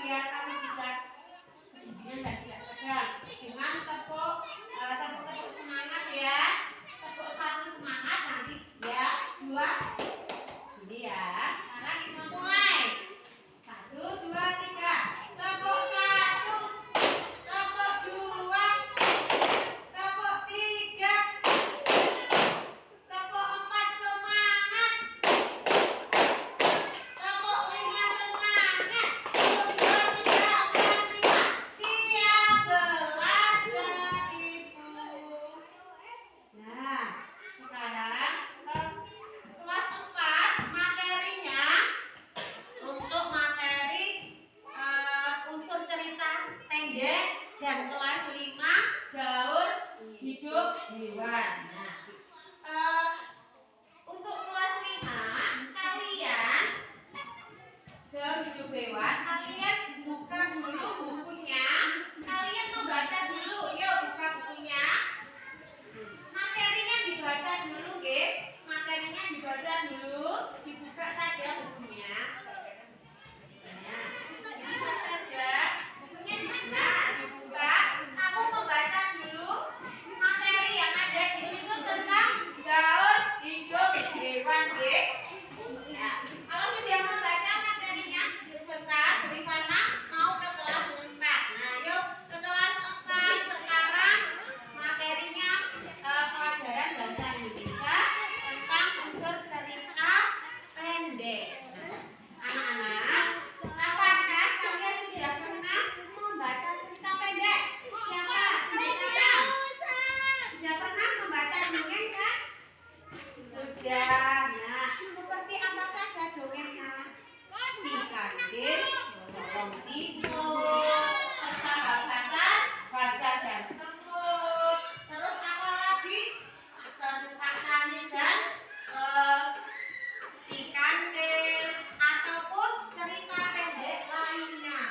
biar kamu tidak kemudian dan tidak tegang. Dengan tepuk semangat ya. Tepuk satu semangat, nanti ya dua. Ini ya. Sekarang kita mulai. 1, 2, 3. Tepuk 1, tepuk 2, tepuk 3, tepuk 4 semangat, tepuk 5 semangat. 1, 2, 3, 4, 5. Siap belajar Ibu. Nah, sekarang kelas 4 materinya untuk materi unsur cerita pendek, dan kelas 5 gaul hidup hewan. Nah, untuk kelas 5 kalian gaul hidup hewan, kalian buka dulu bukunya, kalian membaca dulu. Yuk buka bukunya. Materinya dibaca dulu, Gip. Materinya dibaca dulu, dibuka saja bukunya. Nah, dibuka saja bukunya. Nah, dibuka. Kamu membaca dulu materi yang ada di situ tentang gaul hidup hewan, Gip. Ya, kalau sudah membaca materinya, sebentar, Rifana mau ke kelas 4. Nah, yuk ke kelas 4 sekarang. Materinya pelajaran bahasa Indonesia tentang unsur cerita pendek. Anak-anak, apakah kalian sudah pernah membaca cerita pendek? Siapa? Tunjukkan. Sudah pernah membaca dongeng kan? Sudah. Nah, seperti apa saja dongengnya? Si Kancil, Borong Timur, Persahabatan Gajah dan Semut. Terus apa lagi? Tentang Tani dan si Kancil, ataupun cerita pendek lainnya.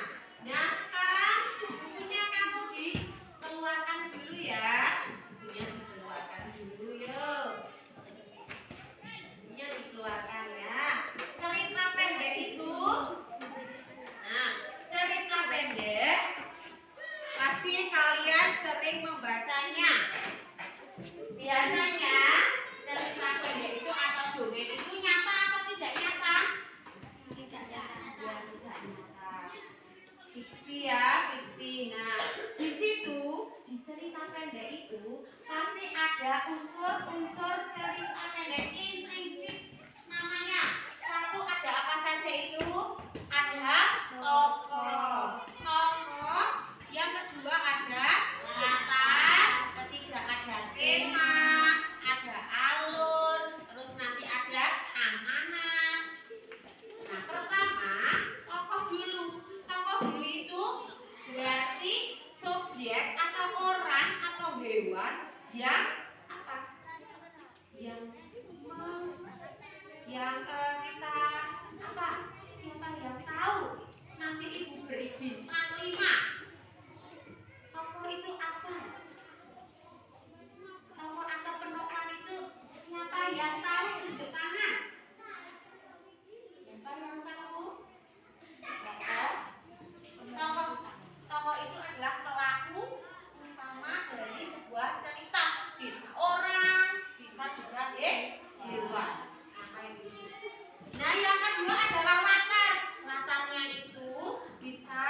Nah, sekarang bukunya kamu dikeluarkan dulu ya. Bukunya dikeluarkan dulu yuk. Bukunya dikeluarkan ya. Cerita pendek itu, nah, cerita pendek pasti kalian sering membacanya. Biasanya cerita pendek itu atau dongeng itu nyata atau tidak nyata? Tidak nyata. Ya, tidak nyata. Fiksi ya, fiksi. Nah, di situ di cerita pendek itu pasti ada unsur-unsur cerita pendek intrinsik. Namanya satu, ada apa saja itu? Ada tokoh. Yang kedua ada latar, ketiga ada tema, ada alur, terus nanti ada amanat. Nah, pertama tokoh dulu. Tokoh dulu itu berarti subjek atau orang atau hewan yang apa? Yang kita apa? Siapa yang tahu? Nanti Ibu beri bintang 5. Tokoh itu apa? Tokoh atau penokohan itu siapa yang tahu? Tunjuk tangan. Siapa yang tahu? Tokoh itu adalah pelaku utama dari sebuah cerita. Bisa orang, bisa juga hewan. Nah, yang kedua adalah latar. Latarnya itu bisa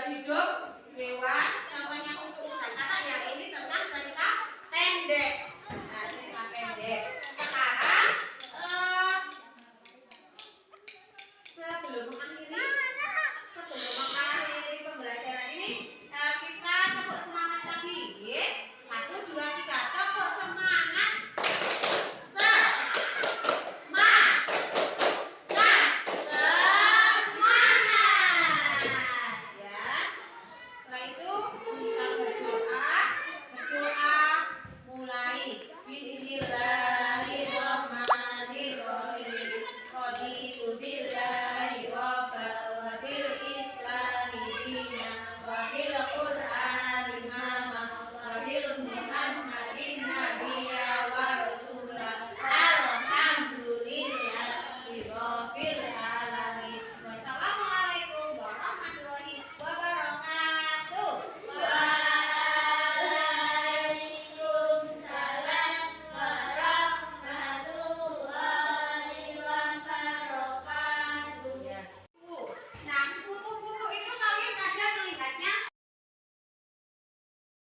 hidup lewat